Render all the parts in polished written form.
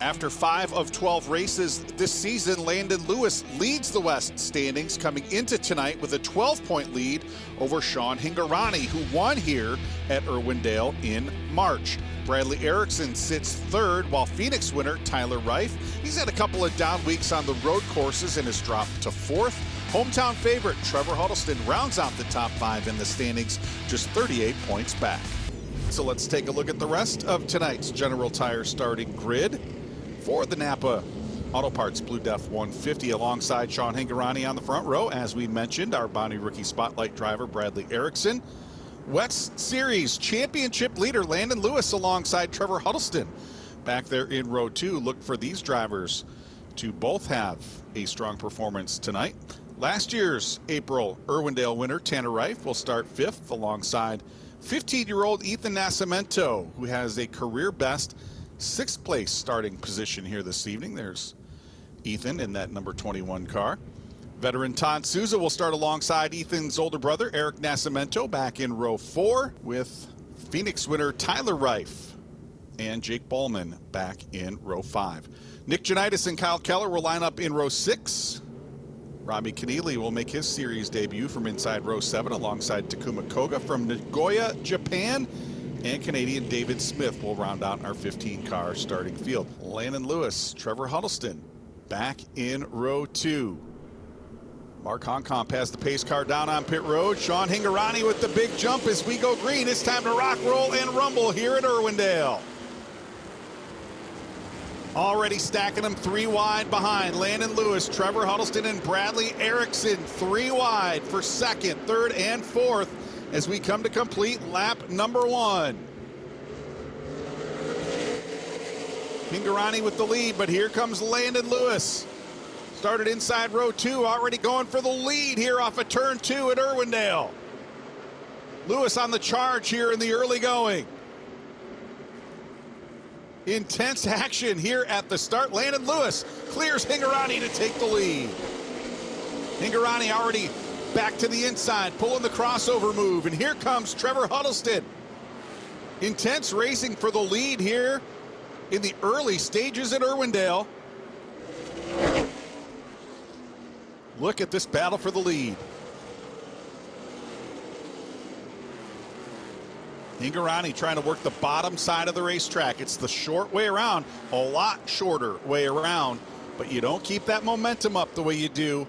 After 5 of 12 races this season, Landon Lewis leads the West standings coming into tonight with a 12-point lead over Sean Hingorani, who won here at Irwindale in March. Bradley Erickson sits third, while Phoenix winner Tyler Reif, he's had a couple of down weeks on the road courses and has dropped to fourth. Hometown favorite Trevor Huddleston rounds out the top 5 in the standings, just 38 points back. So let's take a look at the rest of tonight's General Tire starting grid. For the NAPA Auto Parts BlueDEF 150, alongside Sean Hingorani on the front row, as we mentioned, our Bonnie Rookie Spotlight driver Bradley Erickson. West Series Championship leader Landon Lewis alongside Trevor Huddleston. Back there in row 2, look for these drivers to both have a strong performance tonight. Last year's April Irwindale winner Tanner Reif will start 5th alongside 15-year-old Ethan Nascimento, who has a career best 6th place starting position here this evening. There's Ethan in that number 21 car. Veteran Todd Souza will start alongside Ethan's older brother Eric Nascimento back in row 4, with Phoenix winner Tyler Reif and Jake Ballman back in row 5. Nick Janitis and Kyle Keller will line up in row 6. Robbie Keneally will make his series debut from inside row 7 alongside Takuma Koga from Nagoya, Japan. And Canadian David Smith will round out our 15-car starting field. Landon Lewis, Trevor Huddleston back in row 2. Mark Honkamp has the pace car down on pit road. Sean Hingorani with the big jump as we go green. It's time to rock, roll, and rumble here at Irwindale. Already stacking them 3 wide behind. Landon Lewis, Trevor Huddleston, and Bradley Erickson 3 wide for 2nd, 3rd, and 4th. As we come to complete lap number 1. Hingorani with the lead, but here comes Landon Lewis. Started inside row 2, already going for the lead here off of turn 2 at Irwindale. Lewis on the charge here in the early going. Intense action here at the start. Landon Lewis clears Hingorani to take the lead. Hingorani already back to the inside, pulling the crossover move, and here comes Trevor Huddleston. Intense racing for the lead here in the early stages at Irwindale. Look at this battle for the lead. Hingorani trying to work the bottom side of the racetrack. It's the short way around, a lot shorter way around, but you don't keep that momentum up the way you do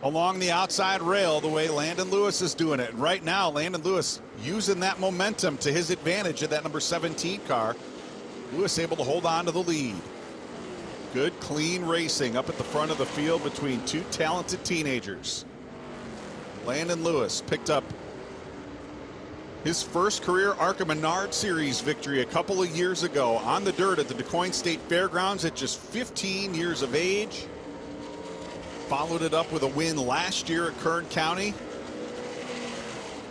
along the outside rail, the way Landon Lewis is doing it. And right now, Landon Lewis using that momentum to his advantage at that number 17 car. Lewis able to hold on to the lead. Good, clean racing up at the front of the field between 2 talented teenagers. Landon Lewis picked up his first career ARCA Menards Series victory a couple of years ago on the dirt at the DuQuoin State Fairgrounds at just 15 years of age. Followed it up with a win last year at Kern County.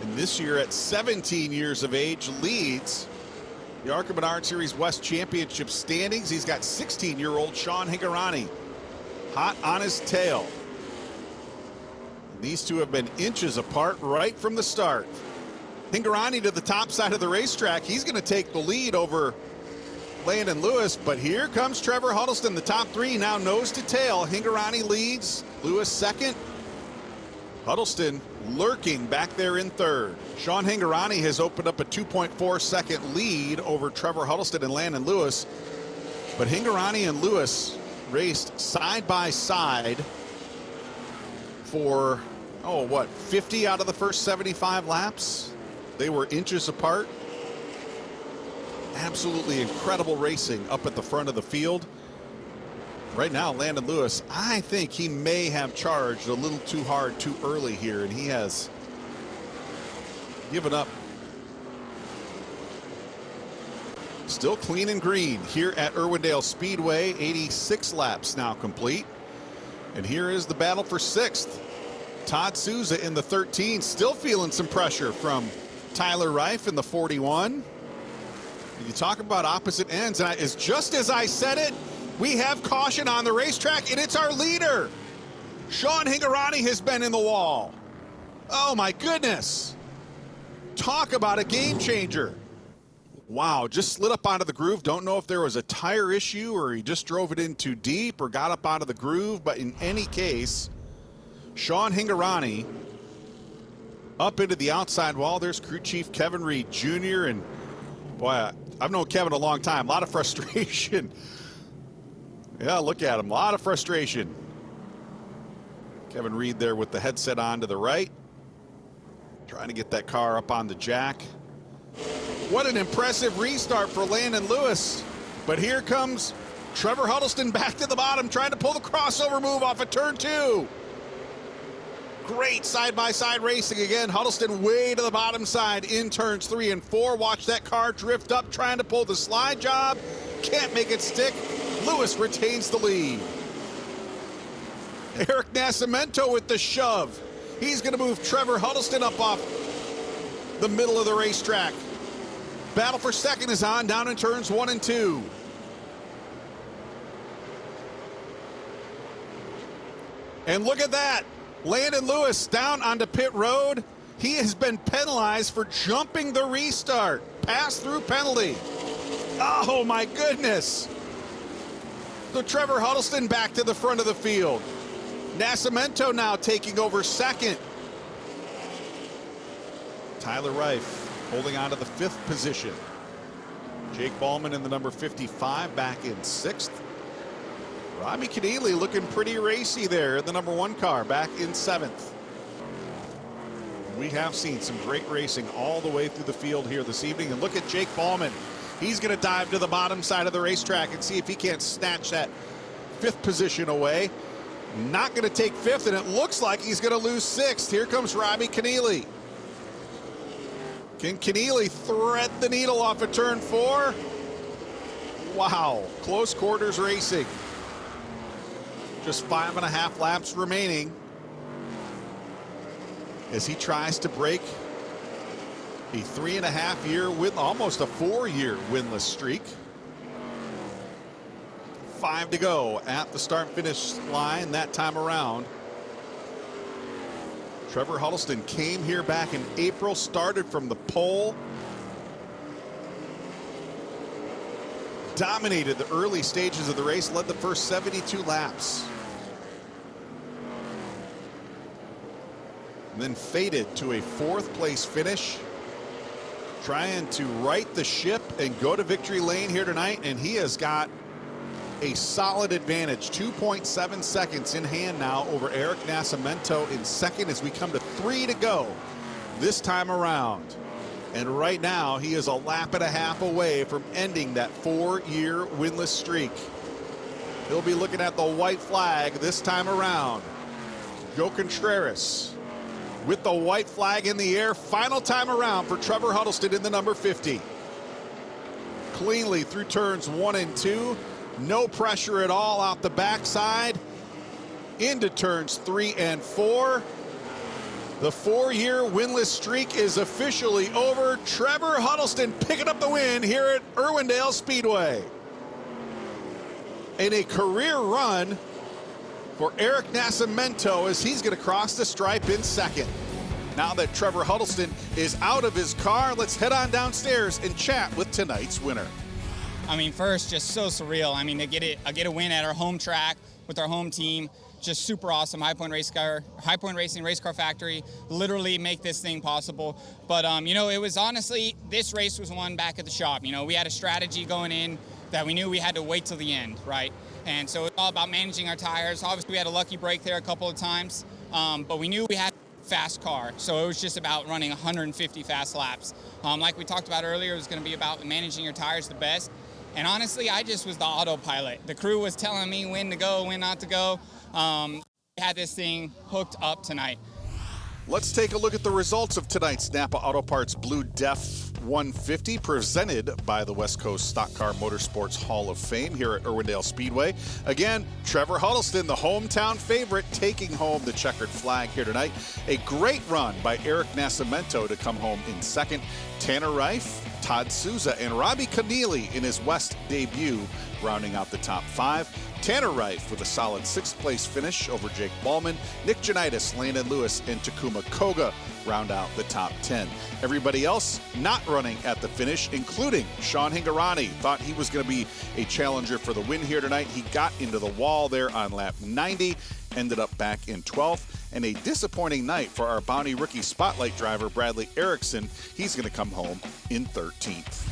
And this year at 17 years of age leads the ARCA Menards Series West Championship standings. He's got 16-year-old Sean Hingorani hot on his tail. And these two have been inches apart right from the start. Hingorani to the top side of the racetrack. He's going to take the lead over Landon Lewis, but here comes Trevor Huddleston. The top 3 now nose to tail. Hingorani leads, Lewis 2nd. Huddleston lurking back there in 3rd. Sean Hingorani has opened up a 2.4-second lead over Trevor Huddleston and Landon Lewis, but Hingorani and Lewis raced side by side for, 50 out of the first 75 laps. They were inches apart. Absolutely incredible racing up at the front of the field. Right now, Landon Lewis, I think he may have charged a little too hard too early here, and he has given up. Still clean and green here at Irwindale Speedway. 86 laps now complete. And here is the battle for 6th. Todd Souza in the 13, still feeling some pressure from Tyler Reif in the 41. You talk about opposite ends, and it's just as I said it, we have caution on the racetrack, and it's our leader. Sean Hingorani has been in the wall. Oh my goodness. Talk about a game changer. Wow, just slid up onto the groove. Don't know if there was a tire issue or he just drove it in too deep or got up onto the groove. But in any case, Sean Hingorani up into the outside wall. There's crew chief Kevin Reed Jr. And boy, I've known Kevin a long time. A lot of frustration. Yeah, look at him. A lot of frustration. Kevin Reed there with the headset on to the right. Trying to get that car up on the jack. What an impressive restart for Landon Lewis. But here comes Trevor Huddleston back to the bottom, trying to pull the crossover move off of turn 2. Great side-by-side racing again. Huddleston way to the bottom side in turns 3 and 4. Watch that car drift up, trying to pull the slide job. Can't make it stick. Lewis retains the lead. Eric Nascimento with the shove. He's going to move Trevor Huddleston up off the middle of the racetrack. Battle for second is on down in turns 1 and 2. And look at that. Landon Lewis down onto pit road. He has been penalized for jumping the restart. Pass-through penalty. Oh, my goodness. So Trevor Huddleston back to the front of the field. Nascimento now taking over second. Tyler Reif holding on to the 5th position. Jake Ballman in the number 55 back in 6th. Robbie Keneally looking pretty racy there in the number 1 car back in 7th. We have seen some great racing all the way through the field here this evening. And look at Jake Ballman. He's going to dive to the bottom side of the racetrack and see if he can't snatch that 5th position away. Not going to take 5th, and it looks like he's going to lose 6th. Here comes Robbie Keneally. Can Keneally thread the needle off of turn 4? Wow, close quarters racing. Just 5.5 laps remaining as he tries to break a 3.5-year win, almost a 4-year winless streak. 5 to go at the start-finish line that time around. Trevor Huddleston came here back in April, started from the pole. Dominated the early stages of the race, led the first 72 laps. And then faded to a 4th place finish. Trying to right the ship and go to victory lane here tonight, and he has got a solid advantage. 2.7 seconds in hand now over Eric Nascimento in second as we come to 3 to go this time around. And right now he is a lap and a half away from ending that 4-year winless streak. He'll be looking at the white flag this time around. Joe Contreras with the white flag in the air. Final time around for Trevor Huddleston in the number 50. Cleanly through turns 1 and 2. No pressure at all out the backside. Into turns 3 and 4. The 4-year winless streak is officially over. Trevor Huddleston picking up the win here at Irwindale Speedway. And a career run for Eric Nascimento as he's going to cross the stripe in second. Now that Trevor Huddleston is out of his car, let's head on downstairs and chat with tonight's winner. I mean, first, just so surreal. I mean, to get a win at our home track with our home team, just super awesome. High Point Racing Race Car Factory literally make this thing possible. But you know, it was honestly, this race was won back at the shop. You know, we had a strategy going in that we knew we had to wait till the end, right? And so it's all about managing our tires. Obviously, we had a lucky break there a couple of times, but we knew we had a fast car. So it was just about running 150 fast laps. Like we talked about earlier, it was going to be about managing your tires the best. And honestly, I just was the autopilot. The crew was telling me when to go, when not to go. We had this thing hooked up tonight. Let's take a look at the results of tonight's NAPA Auto Parts BlueDEF 150 presented by the West Coast Stock Car Motorsports Hall of Fame here at Irwindale Speedway. Again, Trevor Huddleston, the hometown favorite, taking home the checkered flag here tonight. A great run by Eric Nascimento to come home in second. Tanner Reif, Todd Souza, and Robbie Keneally in his West debut rounding out the top 5. Tanner Reif with a solid 6th place finish over Jake Ballman. Nick Janitis, Landon Lewis, and Takuma Koga round out the top 10. Everybody else not running at the finish, including Sean Hingorani. Thought he was going to be a challenger for the win here tonight. He got into the wall there on lap 90, ended up back in 12th. And a disappointing night for our Bounty Rookie Spotlight driver, Bradley Erickson. He's going to come home in 13th.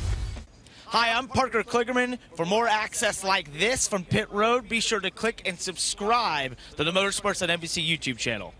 Hi, I'm Parker Kligerman. For more access like this from Pit Road, be sure to click and subscribe to the Motorsports on NBC YouTube channel.